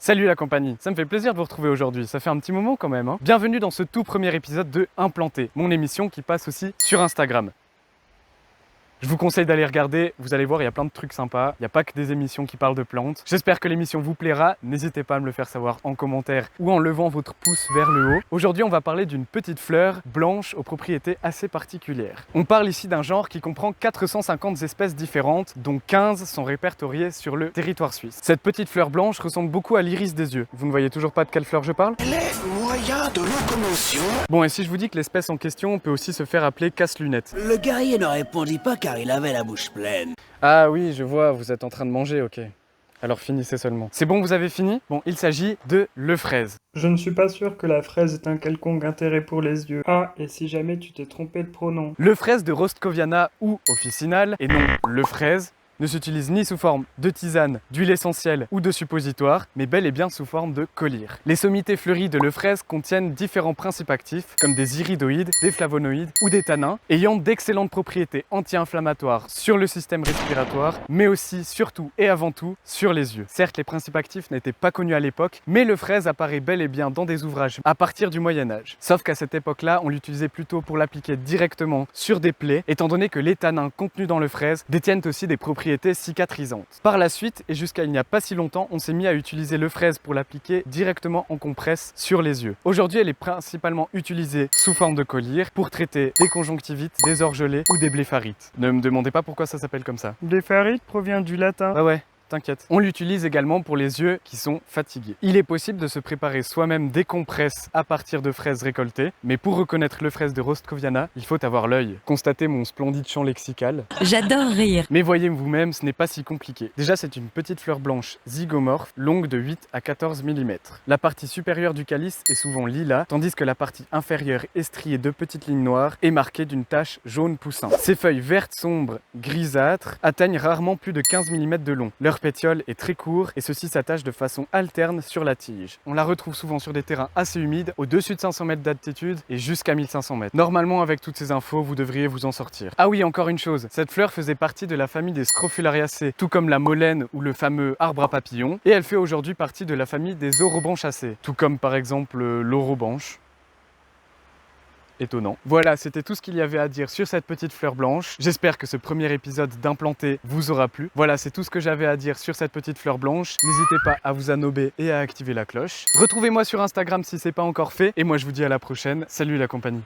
Salut la compagnie, ça me fait plaisir de vous retrouver aujourd'hui, ça fait un petit moment quand même. Bienvenue dans ce tout premier épisode de Implanté, mon émission qui passe aussi sur Instagram. Je vous conseille d'aller regarder, vous allez voir, il y a plein de trucs sympas. Il n'y a pas que des émissions qui parlent de plantes. J'espère que l'émission vous plaira. N'hésitez pas à me le faire savoir en commentaire ou en levant votre pouce vers le haut. Aujourd'hui, on va parler d'une petite fleur blanche aux propriétés assez particulières. On parle ici d'un genre qui comprend 450 espèces différentes, dont 15 sont répertoriées sur le territoire suisse. Cette petite fleur blanche ressemble beaucoup à l'iris des yeux. Vous ne voyez toujours pas de quelle fleur je parle? Les moyens de locomotion. Bon, et si je vous dis que l'espèce en question peut aussi se faire appeler casse-lunettes? Le guerrier ne répondit pas car il avait la bouche pleine. Ah oui, je vois, vous êtes en train de manger, ok. Alors finissez seulement. C'est bon, vous avez fini? Bon, il s'agit de le fraise. Je ne suis pas sûr que la fraise ait un quelconque intérêt pour les yeux. Ah, et si jamais tu t'es trompé de pronom? Le fraise de Rostkoviana ou officinal, et non le fraise, ne s'utilise ni sous forme de tisane, d'huile essentielle ou de suppositoire, mais bel et bien sous forme de collyre. Les sommités fleuries de le fraise contiennent différents principes actifs, comme des iridoïdes, des flavonoïdes ou des tannins, ayant d'excellentes propriétés anti-inflammatoires sur le système respiratoire, mais aussi, surtout et avant tout, sur les yeux. Certes, les principes actifs n'étaient pas connus à l'époque, mais le fraise apparaît bel et bien dans des ouvrages à partir du Moyen-Âge. Sauf qu'à cette époque-là, on l'utilisait plutôt pour l'appliquer directement sur des plaies, étant donné que les tannins contenus dans le fraise détiennent aussi des propriétés cicatrisantes. Par la suite, et jusqu'à il n'y a pas si longtemps, on s'est mis à utiliser le fraise pour l'appliquer directement en compresse sur les yeux. Aujourd'hui, elle est principalement utilisée sous forme de collyre pour traiter des conjonctivites, des orgelets ou des blépharites. Ne me demandez pas pourquoi ça s'appelle comme ça. Blépharite provient du latin. Ouais. T'inquiète. On l'utilise également pour les yeux qui sont fatigués. Il est possible de se préparer soi-même des compresses à partir de fraises récoltées, mais pour reconnaître le fraise de Rostkoviana, il faut avoir l'œil. Constatez mon splendide champ lexical. J'adore rire. Mais voyez vous-même, ce n'est pas si compliqué. Déjà, c'est une petite fleur blanche zygomorphe, longue de 8 à 14 mm. La partie supérieure du calice est souvent lilas, tandis que la partie inférieure est striée de petites lignes noires et marquée d'une tache jaune poussant. Ces feuilles vertes sombres, grisâtres, atteignent rarement plus de 15 mm de long. Leur pétiole est très court et ceci s'attache de façon alterne sur la tige. On la retrouve souvent sur des terrains assez humides, au-dessus de 500 mètres d'altitude et jusqu'à 1500 mètres. Normalement, avec toutes ces infos, vous devriez vous en sortir. Ah oui, encore une chose, cette fleur faisait partie de la famille des Scrofulariacées, tout comme la molène ou le fameux arbre à papillons, et elle fait aujourd'hui partie de la famille des orobanchacées, tout comme par exemple l'orobanche. Étonnant. Voilà, c'était tout ce qu'il y avait à dire sur cette petite fleur blanche. J'espère que ce premier épisode d'Implanté vous aura plu. Voilà, c'est tout ce que j'avais à dire sur cette petite fleur blanche. N'hésitez pas à vous anober et à activer la cloche. Retrouvez-moi sur Instagram si c'est pas encore fait. Et moi, je vous dis à la prochaine. Salut la compagnie.